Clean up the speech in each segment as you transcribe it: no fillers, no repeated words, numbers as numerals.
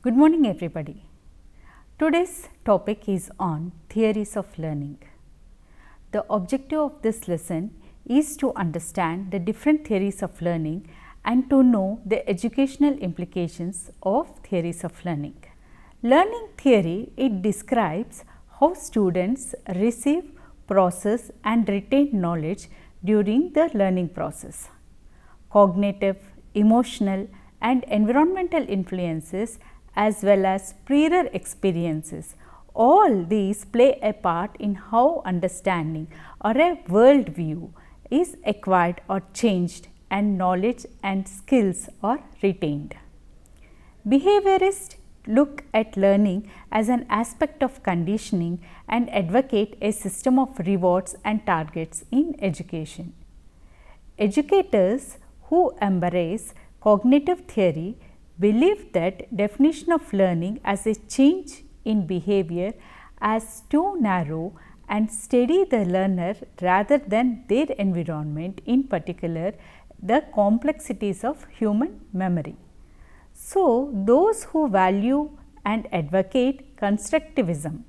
Good morning everybody. Today's topic is on theories of learning. The objective of this lesson is to understand the different theories of learning and to know the educational implications of theories of learning. Learning theory, it describes how students receive, process and retain knowledge during the learning process. Cognitive, emotional and environmental influences as well as prior experiences, all these play a part in how understanding or a world view is acquired or changed and knowledge and skills are retained. Behaviorists look at learning as an aspect of conditioning and advocate a system of rewards and targets in education. Educators who embrace cognitive theory believe that definition of learning as a change in behavior as too narrow and study the learner rather than their environment, in particular the complexities of human memory. So, those who value and advocate constructivism,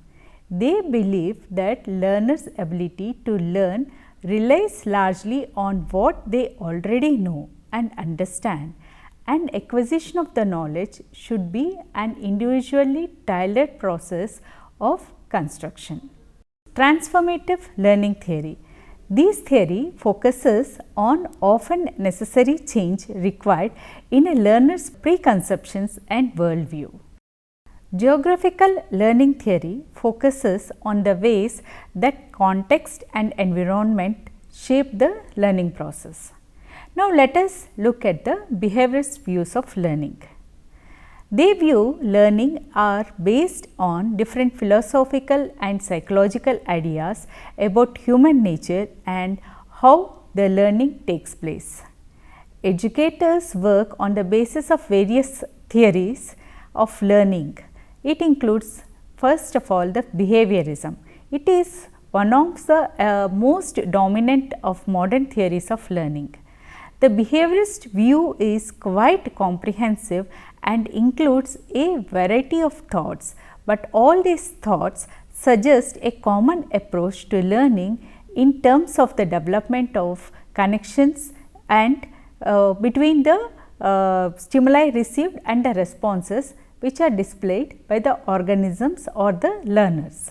they believe that learners' ability to learn relies largely on what they already know and understand, and acquisition of the knowledge should be an individually tailored process of construction. Transformative learning theory. This theory focuses on often necessary change required in a learner's preconceptions and worldview. Geographical learning theory focuses on the ways that context and environment shape the learning process. Now, let us look at the behaviorist views of learning. They view learning are based on different philosophical and psychological ideas about human nature and how the learning takes place. Educators work on the basis of various theories of learning. It includes first of all the behaviorism. It is one of the most dominant of modern theories of learning. The behaviorist view is quite comprehensive and includes a variety of thoughts, but all these thoughts suggest a common approach to learning in terms of the development of connections and between the stimuli received and the responses which are displayed by the organisms or the learners.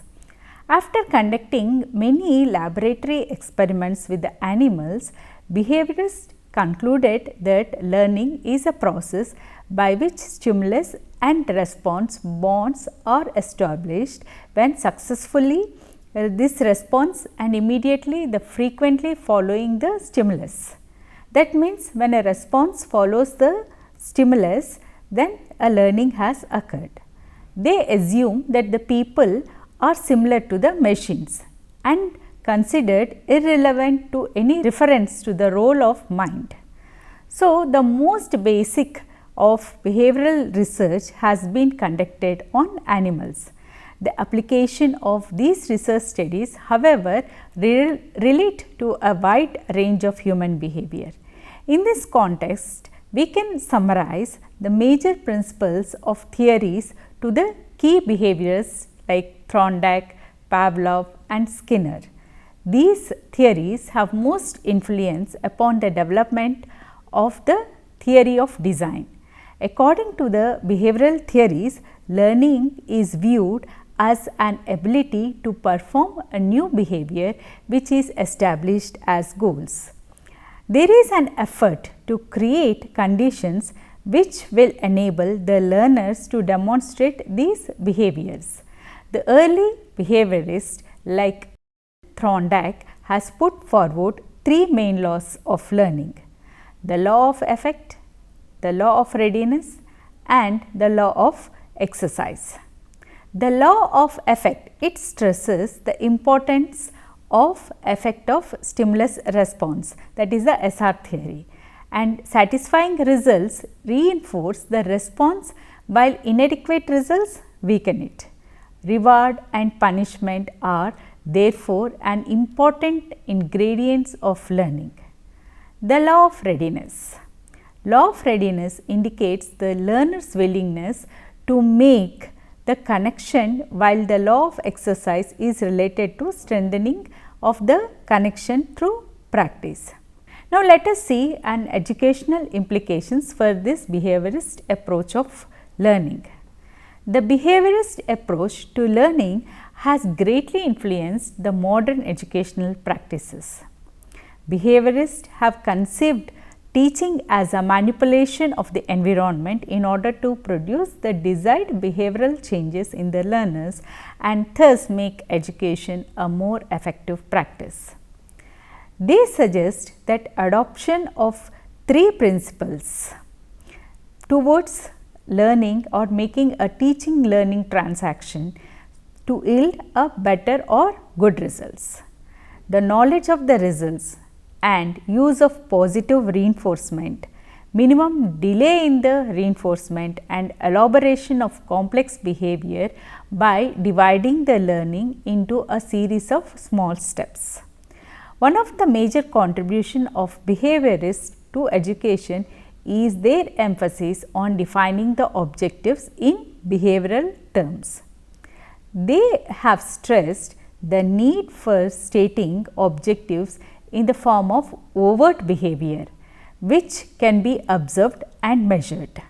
After conducting many laboratory experiments with the animals, behaviorists concluded that learning is a process by which stimulus and response bonds are established when successfully this response and immediately the frequently following the stimulus. That means, when a response follows the stimulus, then a learning has occurred. They assume that the people are similar to the machines and considered irrelevant to any reference to the role of mind. So, the most basic of behavioral research has been conducted on animals. The application of these research studies, however, relate to a wide range of human behavior. In this context, we can summarize the major principles of theories to the key behaviorists like Thorndike, Pavlov and Skinner. These theories have most influence upon the development of the theory of design. According to the behavioral theories, learning is viewed as an ability to perform a new behavior which is established as goals. There is an effort to create conditions which will enable the learners to demonstrate these behaviors. The early behaviorists like Thorndike has put forward three main laws of learning: the law of effect, the law of readiness and the law of exercise. The law of effect, it stresses the importance of effect of stimulus response, that is the SR theory, and satisfying results reinforce the response while inadequate results weaken it. Reward and punishment are therefore an important ingredients of learning. The law of readiness. Law of readiness indicates the learner's willingness to make the connection, while the law of exercise is related to strengthening of the connection through practice. Now, let us see an educational implications for this behaviorist approach of learning. The behaviorist approach to learning has greatly influenced the modern educational practices. Behaviorists have conceived teaching as a manipulation of the environment in order to produce the desired behavioral changes in the learners and thus make education a more effective practice. They suggest that adoption of 3 principles towards learning or making a teaching learning transaction to yield a better or good results. The knowledge of the results and use of positive reinforcement, minimum delay in the reinforcement and elaboration of complex behavior by dividing the learning into a series of small steps. One of the major contribution of behaviorists to education is their emphasis on defining the objectives in behavioral terms. They have stressed the need for stating objectives in the form of overt behavior, which can be observed and measured.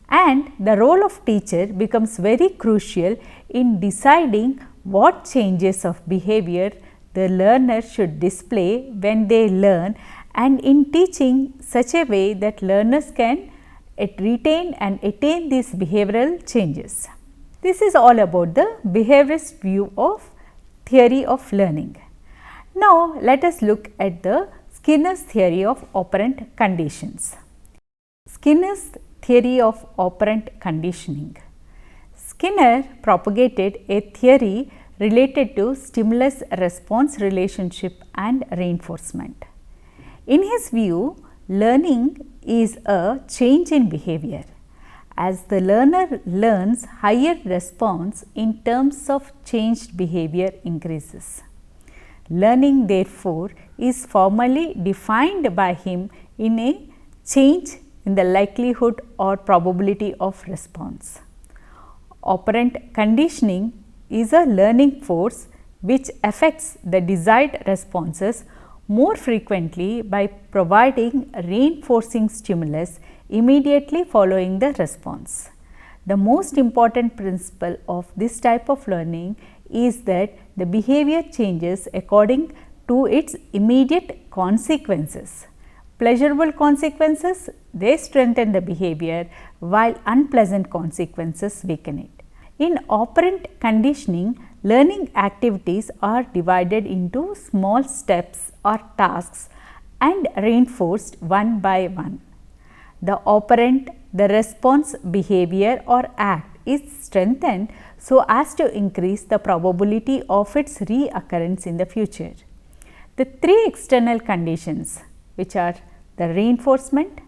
And the role of teacher becomes very crucial in deciding what changes of behavior the learner should display when they learn, and in teaching such a way that learners can retain and attain these behavioral changes. This is all about the behaviorist view of theory of learning. Now, let us look at the Skinner's theory of operant conditions. Skinner's theory of operant conditioning. Skinner propagated a theory related to stimulus response relationship and reinforcement. In his view, learning is a change in behavior. As the learner learns, higher response in terms of changed behavior increases. Learning, therefore, is formally defined by him in a change in the likelihood or probability of response. Operant conditioning is a learning force which affects the desired responses more frequently by providing reinforcing stimulus immediately following the response. The most important principle of this type of learning is that the behavior changes according to its immediate consequences. Pleasurable consequences, they strengthen the behavior, while unpleasant consequences weaken it. In operant conditioning, learning activities are divided into small steps or tasks and reinforced one by one. The operant, the response behavior or act is strengthened so as to increase the probability of its reoccurrence in the future. The 3 external conditions, which are the reinforcement,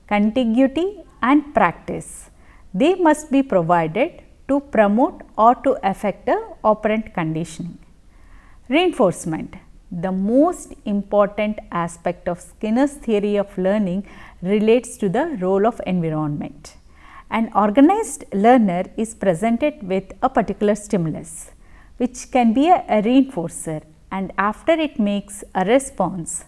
contiguity and practice, they must be provided to promote or to affect the operant conditioning. Reinforcement. The most important aspect of Skinner's theory of learning relates to the role of environment. An organized learner is presented with a particular stimulus, which can be a reinforcer, and after it makes a response.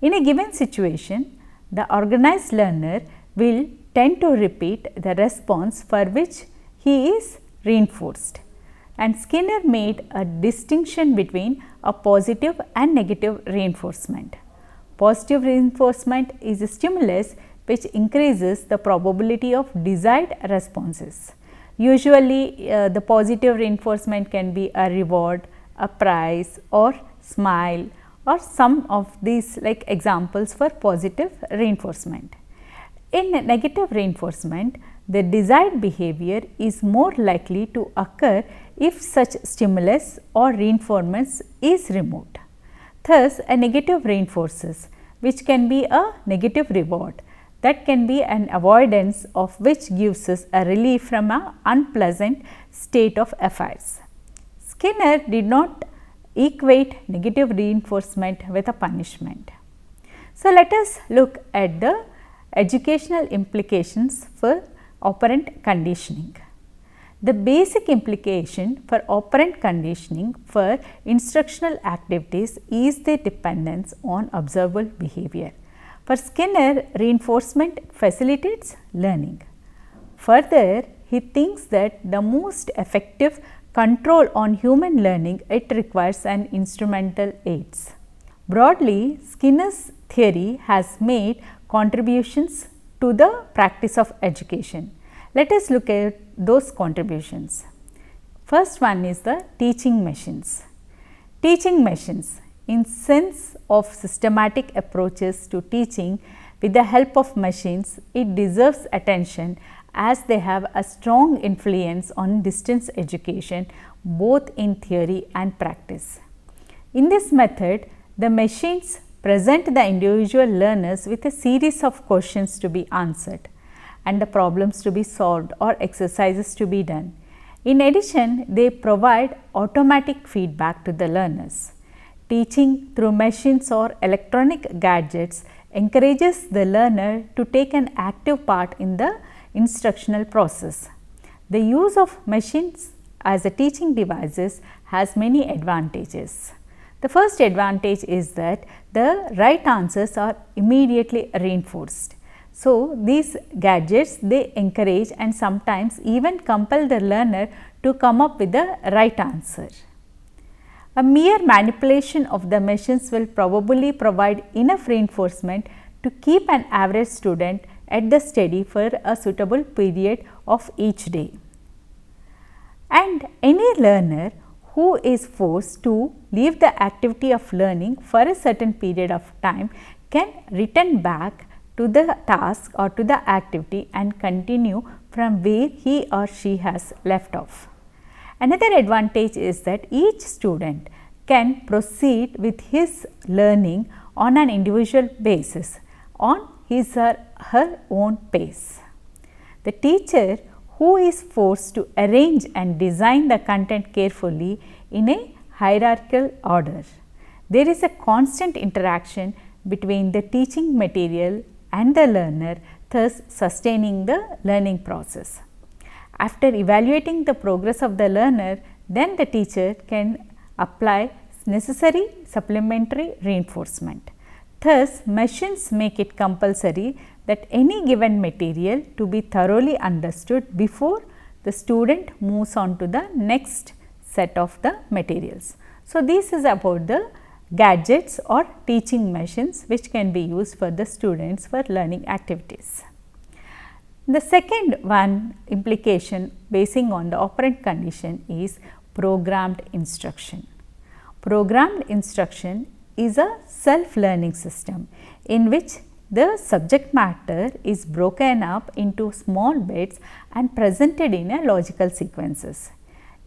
In a given situation, the organized learner will tend to repeat the response for which he is reinforced. And Skinner made a distinction between a positive and negative reinforcement. Positive reinforcement is a stimulus which increases the probability of desired responses. Usually, the positive reinforcement can be a reward, a prize or smile or some of these like examples for positive reinforcement. In negative reinforcement, the desired behavior is more likely to occur if such stimulus or reinforcement is removed. Thus, a negative reinforces, which can be a negative reward, that can be an avoidance of which gives us a relief from an unpleasant state of affairs. Skinner did not equate negative reinforcement with a punishment. So, let us look at the educational implications for operant conditioning. The basic implication for operant conditioning for instructional activities is their dependence on observable behavior. For Skinner, reinforcement facilitates learning. Further, he thinks that the most effective control on human learning, it requires an instrumental aids. Broadly, Skinner's theory has made contributions to the practice of education. Let us look at those contributions. First one is the teaching machines. Teaching machines, in sense of systematic approaches to teaching with the help of machines, it deserves attention as they have a strong influence on distance education both in theory and practice. In this method, the machines present the individual learners with a series of questions to be answered and the problems to be solved or exercises to be done. In addition, they provide automatic feedback to the learners. Teaching through machines or electronic gadgets encourages the learner to take an active part in the instructional process. The use of machines as a teaching devices has many advantages. The first advantage is that the right answers are immediately reinforced. So, these gadgets, they encourage and sometimes even compel the learner to come up with the right answer. A mere manipulation of the machines will probably provide enough reinforcement to keep an average student at the study for a suitable period of each day. And any learner who is forced to leave the activity of learning for a certain period of time can return back to the task or to the activity and continue from where he or she has left off. Another advantage is that each student can proceed with his learning on an individual basis on his or her own pace. The teacher who is forced to arrange and design the content carefully in a hierarchical order. There is a constant interaction between the teaching material and the learner, thus sustaining the learning process. After evaluating the progress of the learner, then the teacher can apply necessary supplementary reinforcement. Thus, machines make it compulsory that any given material to be thoroughly understood before the student moves on to the next set of the materials. So, this is about the gadgets or teaching machines which can be used for the students for learning activities. The second one implication basing on the operant condition is programmed instruction. Programmed instruction is a self-learning system in which the subject matter is broken up into small bits and presented in a logical sequences.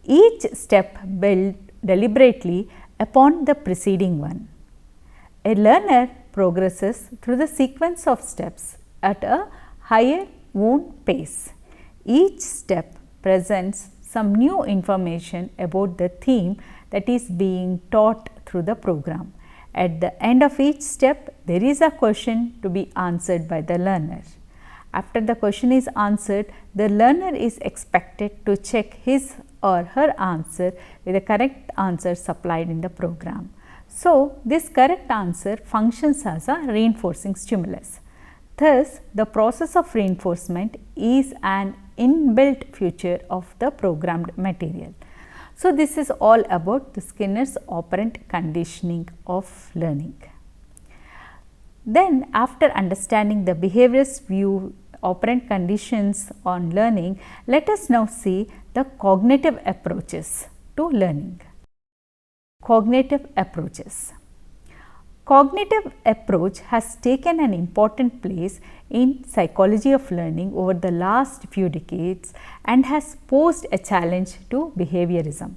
Each step built deliberately upon the preceding one. A learner progresses through the sequence of steps at a higher own pace. Each step presents some new information about the theme that is being taught through the program. At the end of each step, there is a question to be answered by the learner. After the question is answered, the learner is expected to check his or her answer with the correct answer supplied in the program. So, this correct answer functions as a reinforcing stimulus. Thus, the process of reinforcement is an inbuilt feature of the programmed material. So, this is all about the Skinner's operant conditioning of learning. Then, after understanding the behaviorist view operant conditions on learning, let us now see the cognitive approaches to learning. Cognitive approaches. Cognitive approach has taken an important place in psychology of learning over the last few decades and has posed a challenge to behaviorism.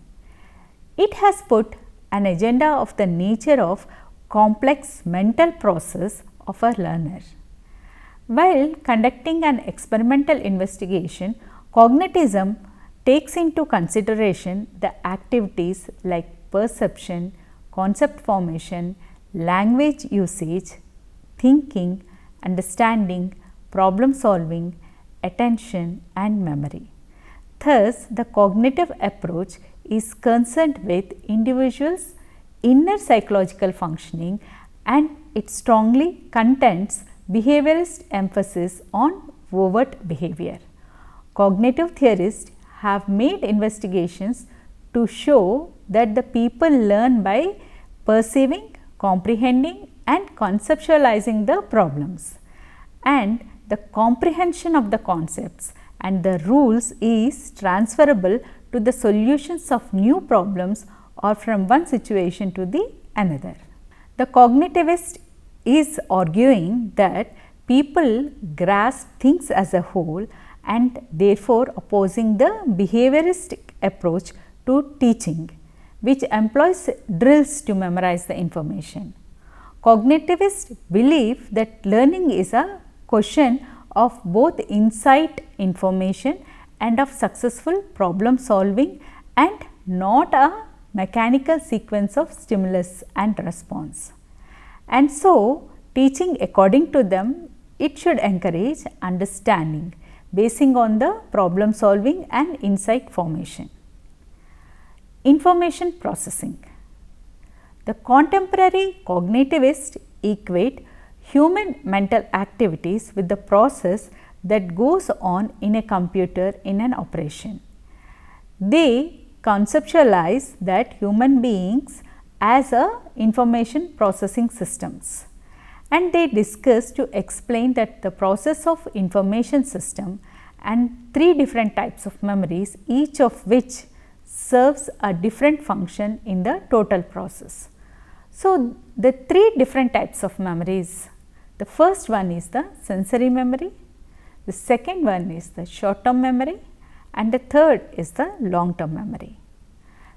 It has put an agenda of the nature of complex mental process of a learner. While conducting an experimental investigation, cognitivism takes into consideration the activities like perception, concept formation, language usage, thinking, understanding, problem solving, attention and memory. Thus, the cognitive approach is concerned with individuals' inner psychological functioning, and it strongly contends behaviorist emphasis on overt behavior. Cognitive theorists have made investigations to show that the people learn by perceiving, comprehending and conceptualizing the problems, and the comprehension of the concepts and the rules is transferable to the solutions of new problems or from one situation to the another. The cognitivist is arguing that people grasp things as a whole and therefore opposing the behavioristic approach to teaching, which employs drills to memorize the information. Cognitivists believe that learning is a question of both insight information and of successful problem solving and not a mechanical sequence of stimulus and response. And so, teaching according to them, it should encourage understanding basing on the problem solving and insight formation. Information processing. The contemporary cognitivists equate human mental activities with the process that goes on in a computer in an operation. They conceptualize that human beings as a information processing systems, and they discuss to explain that the process of information system and three different types of memories, each of which serves a different function in the total process. So, the three different types of memories, the first one is the sensory memory, the second one is the short term memory and the third is the long term memory.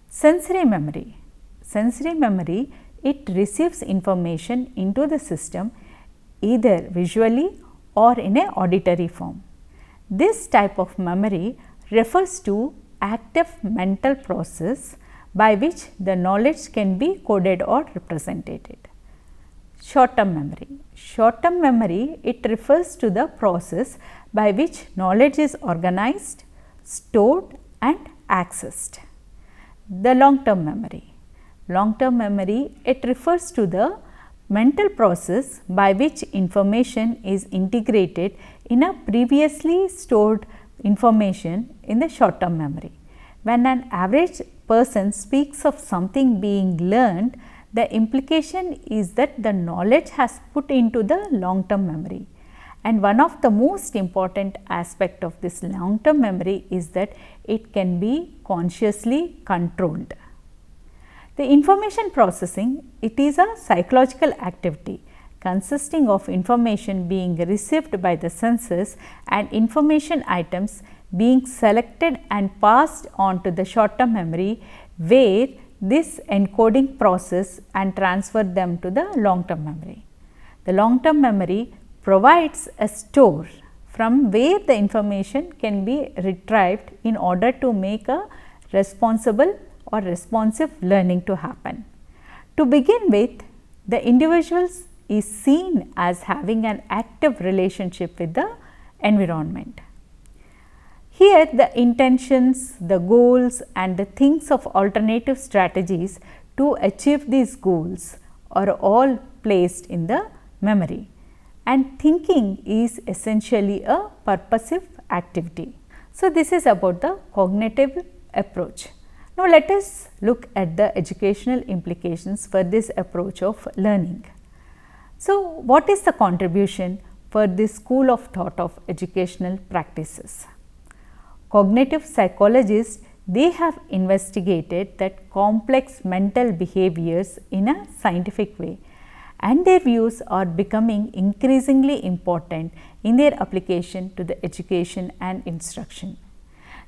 Sensory memory. Sensory memory, it receives information into the system either visually or in a auditory form. This type of memory refers to active mental process by which the knowledge can be coded or represented. Short term memory. Short term memory, it refers to the process by which knowledge is organized, stored and accessed. The long term memory. Long term memory, it refers to the mental process by which information is integrated in a previously stored information in the short term memory. When an average person speaks of something being learned, the implication is that the knowledge has put into the long term memory. And one of the most important aspect of this long term memory is that it can be consciously controlled. The information processing, it is a psychological activity consisting of information being received by the senses and information items being selected and passed on to the short term memory, where this encoding process and transfer them to the long term memory. The long term memory provides a store from where the information can be retrieved in order to make a responsible or responsive learning to happen. To begin with, the individual is seen as having an active relationship with the environment. Here the intentions, the goals and the things of alternative strategies to achieve these goals are all placed in the memory, and thinking is essentially a purposive activity. So, this is about the cognitive approach. Now, let us look at the educational implications for this approach of learning. So, what is the contribution for this school of thought of educational practices? Cognitive psychologists, they have investigated that complex mental behaviors in a scientific way, and their views are becoming increasingly important in their application to the education and instruction.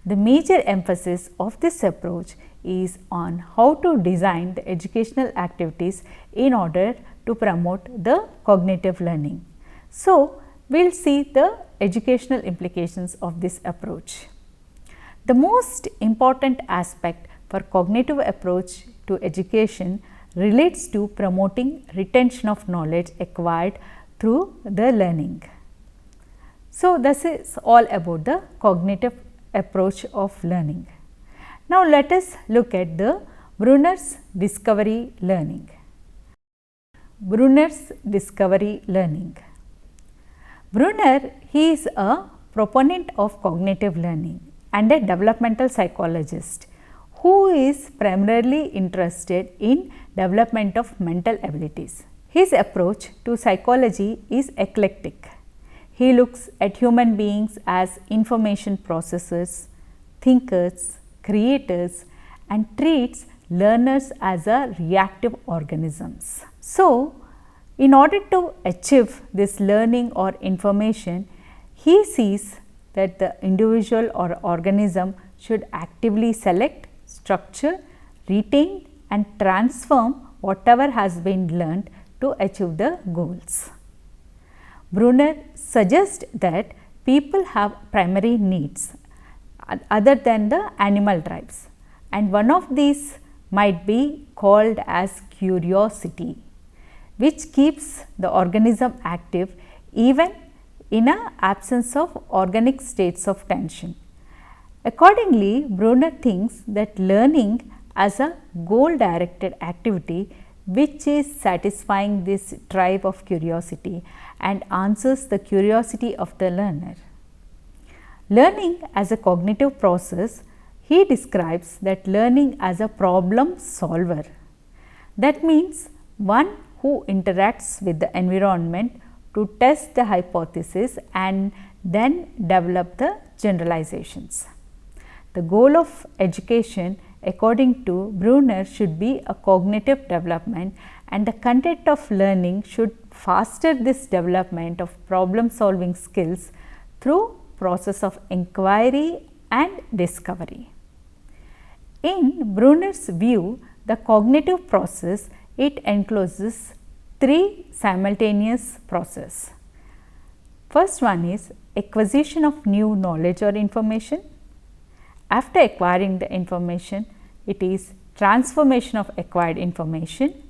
The major emphasis of this approach is on how to design the educational activities in order to promote the cognitive learning. So, we will see the educational implications of this approach. The most important aspect for cognitive approach to education relates to promoting retention of knowledge acquired through the learning. So, this is all about the cognitive approach of learning. Now, let us look at the Bruner's discovery learning. Bruner's discovery learning. Bruner, he is a proponent of cognitive learning and a developmental psychologist who is primarily interested in development of mental abilities. His approach to psychology is eclectic. He looks at human beings as information processors, thinkers, creators, and treats learners as a reactive organisms. So, in order to achieve this learning or information, he sees that the individual or organism should actively select, structure, retain and transform whatever has been learned to achieve the goals. Bruner suggests that people have primary needs other than the animal drives, and one of these might be called as curiosity, which keeps the organism active even in an absence of organic states of tension. Accordingly, Bruner thinks that learning as a goal directed activity which is satisfying this drive of curiosity and answers the curiosity of the learner. Learning as a cognitive process, he describes that learning as a problem solver. That means one who interacts with the environment to test the hypothesis and then develop the generalizations. The goal of education, according to Bruner, should be a cognitive development, and the content of learning should foster this development of problem solving skills through process of inquiry and discovery. In Bruner's view, the cognitive process, it encloses three simultaneous processes. First one is acquisition of new knowledge or information. After acquiring the information, it is transformation of acquired information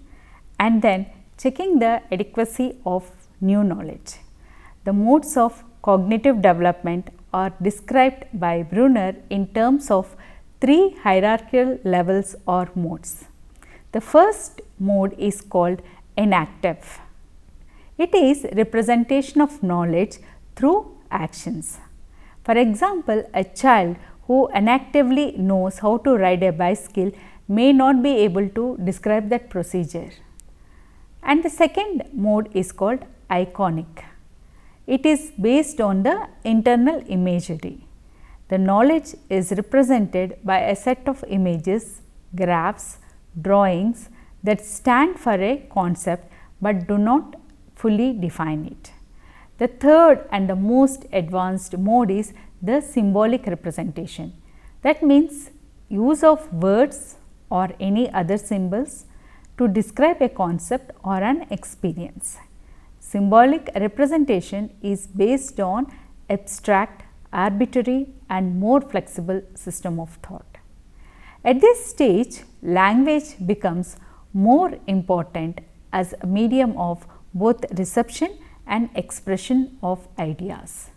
and then checking the adequacy of new knowledge. The modes of cognitive development are described by Bruner in terms of three hierarchical levels or modes. The first mode is called enactive. It is representation of knowledge through actions. For example, a child who inactively knows how to ride a bicycle may not be able to describe that procedure. And the second mode is called iconic. It is based on the internal imagery. The knowledge is represented by a set of images, graphs, drawings that stand for a concept but do not fully define it. The third and the most advanced mode is the symbolic representation. That means use of words or any other symbols to describe a concept or an experience. Symbolic representation is based on abstract, arbitrary and more flexible system of thought. At this stage, language becomes more important as a medium of both reception and expression of ideas.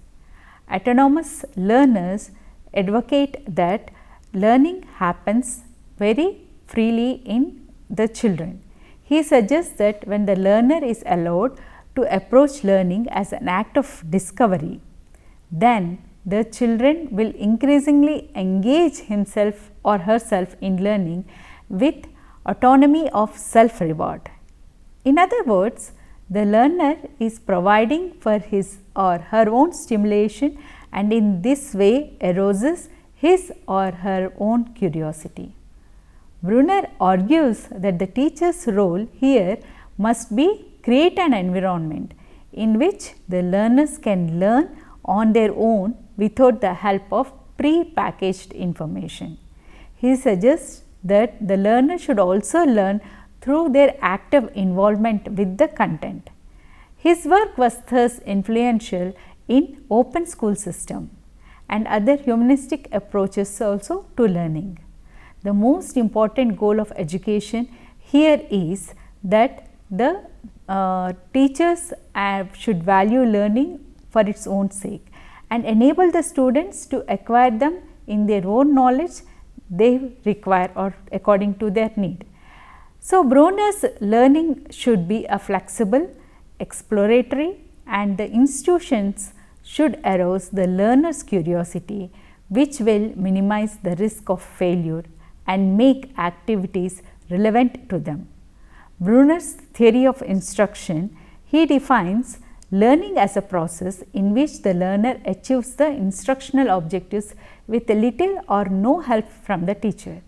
Autonomous learners advocate that learning happens very freely in the children. He suggests that when the learner is allowed to approach learning as an act of discovery, then the children will increasingly engage himself or herself in learning with autonomy of self-reward. In other words, the learner is providing for his or her own stimulation and in this way arouses his or her own curiosity. Bruner argues that the teacher's role here must be create an environment in which the learners can learn on their own without the help of pre-packaged information. He suggests that the learner should also learn through their active involvement with the content. His work was thus influential in open school system and other humanistic approaches also to learning. The most important goal of education here is that the teachers should value learning for its own sake and enable the students to acquire them in their own knowledge they require or according to their need. So, Bruner's learning should be a flexible, exploratory, and the institutions should arouse the learner's curiosity, which will minimize the risk of failure and make activities relevant to them. Bruner's theory of instruction, he defines learning as a process in which the learner achieves the instructional objectives with little or no help from the teacher.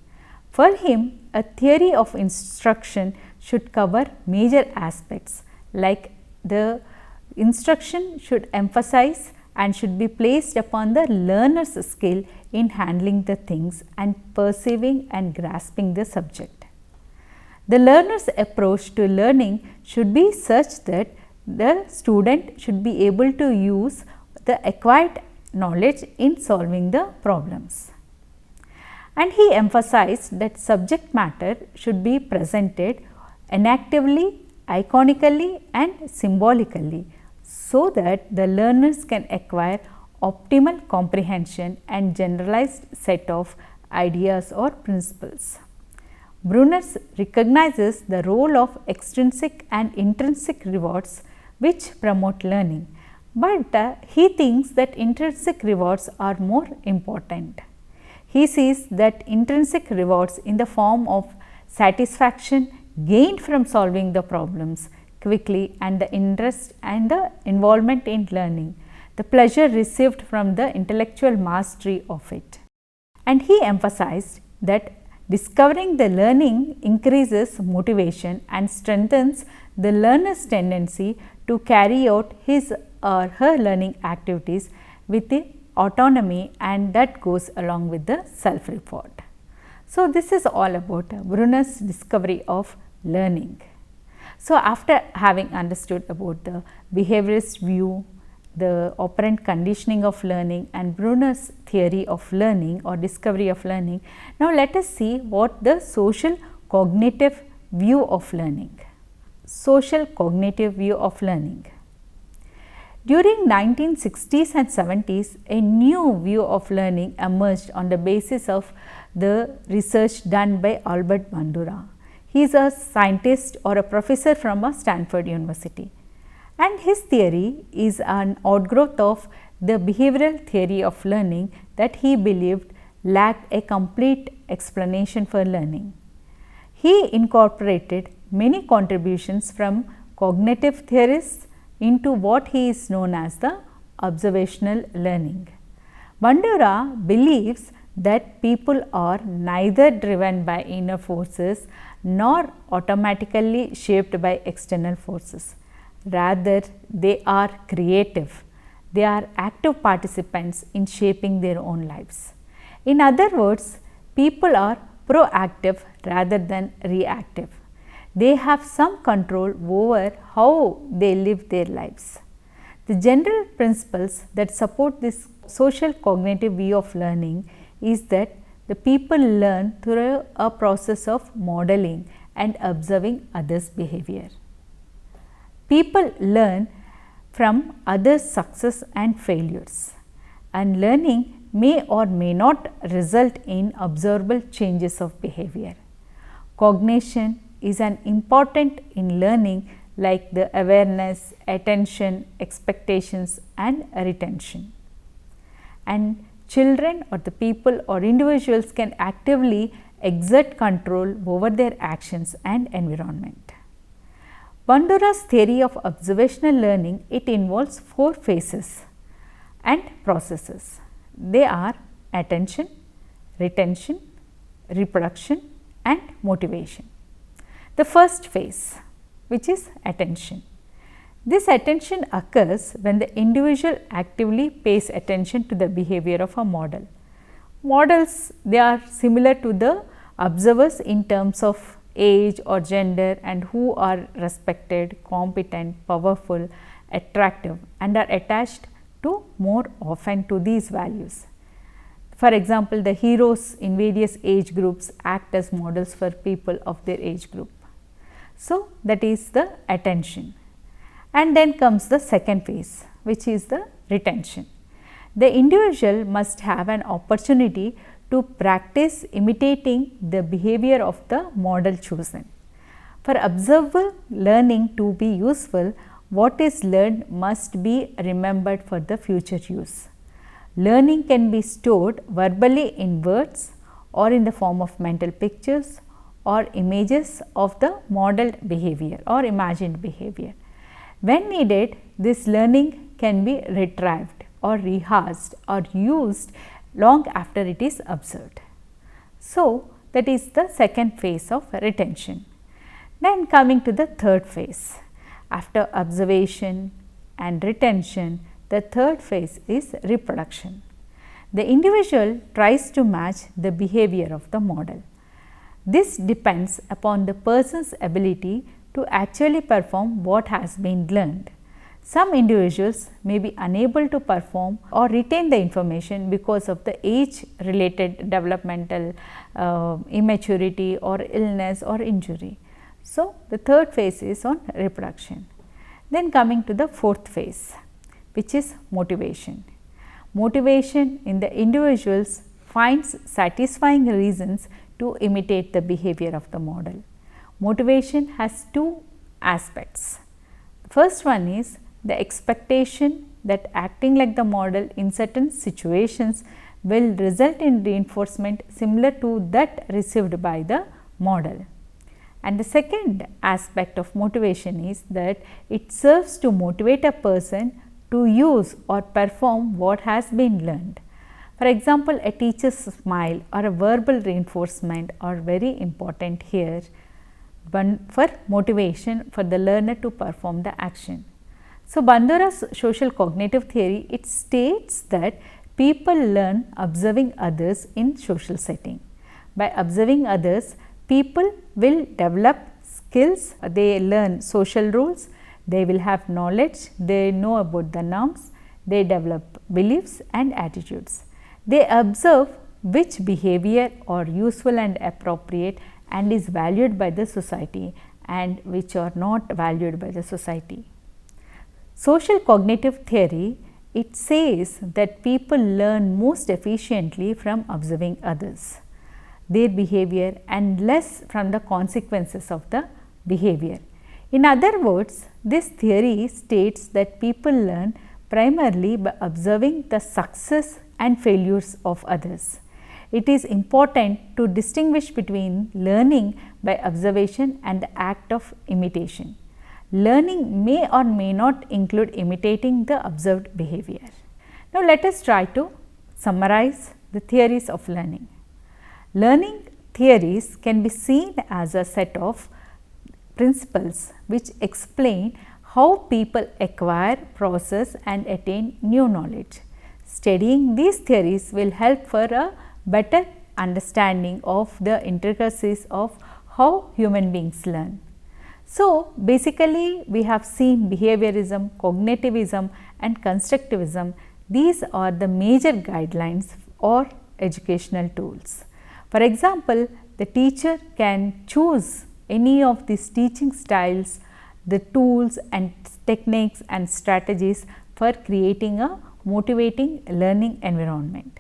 For him, a theory of instruction should cover major aspects like the instruction should emphasize and should be placed upon the learner's skill in handling the things and perceiving and grasping the subject. The learner's approach to learning should be such that the student should be able to use the acquired knowledge in solving the problems. And he emphasized that subject matter should be presented enactively, iconically and symbolically, so that the learners can acquire optimal comprehension and generalized set of ideas or principles. Bruner recognizes the role of extrinsic and intrinsic rewards which promote learning, but he thinks that intrinsic rewards are more important. He sees that intrinsic rewards in the form of satisfaction gained from solving the problems quickly and the interest and the involvement in learning, the pleasure received from the intellectual mastery of it. And he emphasized that discovering the learning increases motivation and strengthens the learner's tendency to carry out his or her learning activities with the autonomy, and that goes along with the self-report. So, this is all about Bruner's discovery of learning. So, after having understood about the behaviorist view, the operant conditioning of learning and Bruner's theory of learning or discovery of learning, now let us see what the social cognitive view of learning. Social cognitive view of learning. During 1960s and 70s, a new view of learning emerged on the basis of the research done by Albert Bandura. He is a scientist or a professor from a Stanford University, and his theory is an outgrowth of the behavioral theory of learning that he believed lacked a complete explanation for learning. He incorporated many contributions from cognitive theorists into what he is known as the observational learning. Bandura believes that people are neither driven by inner forces nor automatically shaped by external forces. Rather, they are creative. They are active participants in shaping their own lives. In other words, people are proactive rather than reactive. They have some control over how they live their lives. The general principles that support this social cognitive view of learning is that the people learn through a process of modeling and observing others' behavior. People learn from others' success and failures, and learning may or may not result in observable changes of behavior. Cognition is an important in learning like the awareness, attention, expectations and retention. And children or the people or individuals can actively exert control over their actions and environment. Bandura's theory of observational learning, it involves 4 phases and processes. They are attention, retention, reproduction and motivation. The first phase, which is attention. This attention occurs when the individual actively pays attention to the behavior of a model. Models, they are similar to the observers in terms of age or gender and who are respected, competent, powerful, attractive and are attached to more often to these values. For example, the heroes in various age groups act as models for people of their age group. So, that is the attention. And then comes the second phase, which is the retention. The individual must have an opportunity to practice imitating the behavior of the model chosen. For observable learning to be useful, what is learned must be remembered for the future use. Learning can be stored verbally in words or in the form of mental pictures or images of the modeled behavior or imagined behavior. When needed, this learning can be retrieved or rehearsed or used long after it is observed. So, that is the second phase of retention. Then coming to the third phase. After observation and retention, the third phase is reproduction. The individual tries to match the behavior of the model. This depends upon the person's ability to actually perform what has been learned. Some individuals may be unable to perform or retain the information because of the age related developmental immaturity or illness or injury. So, the third phase is on reproduction. Then coming to the fourth phase, which is motivation. Motivation in the individuals finds satisfying reasons to imitate the behavior of the model. Motivation has two aspects. The first one is the expectation that acting like the model in certain situations will result in reinforcement similar to that received by the model. And the second aspect of motivation is that it serves to motivate a person to use or perform what has been learned. For example, a teacher's smile or a verbal reinforcement are very important here for motivation for the learner to perform the action. So, Bandura's social cognitive theory, it states that people learn observing others in social setting. By observing others, people will develop skills, they learn social rules, they will have knowledge, they know about the norms, they develop beliefs and attitudes. They observe which behavior are useful and appropriate and is valued by the society and which are not valued by the society. Social cognitive theory, it says that people learn most efficiently from observing others, their behavior and less from the consequences of the behavior. In other words, this theory states that people learn primarily by observing the success and failures of others. It is important to distinguish between learning by observation and the act of imitation. Learning may or may not include imitating the observed behavior. Now, let us try to summarize the theories of learning. Learning theories can be seen as a set of principles which explain how people acquire, process and attain new knowledge. Studying these theories will help for a better understanding of the intricacies of how human beings learn. So, basically we have seen behaviorism, cognitivism and constructivism. These are the major guidelines or educational tools. For example, the teacher can choose any of these teaching styles, the tools and techniques and strategies for creating a motivating learning environment.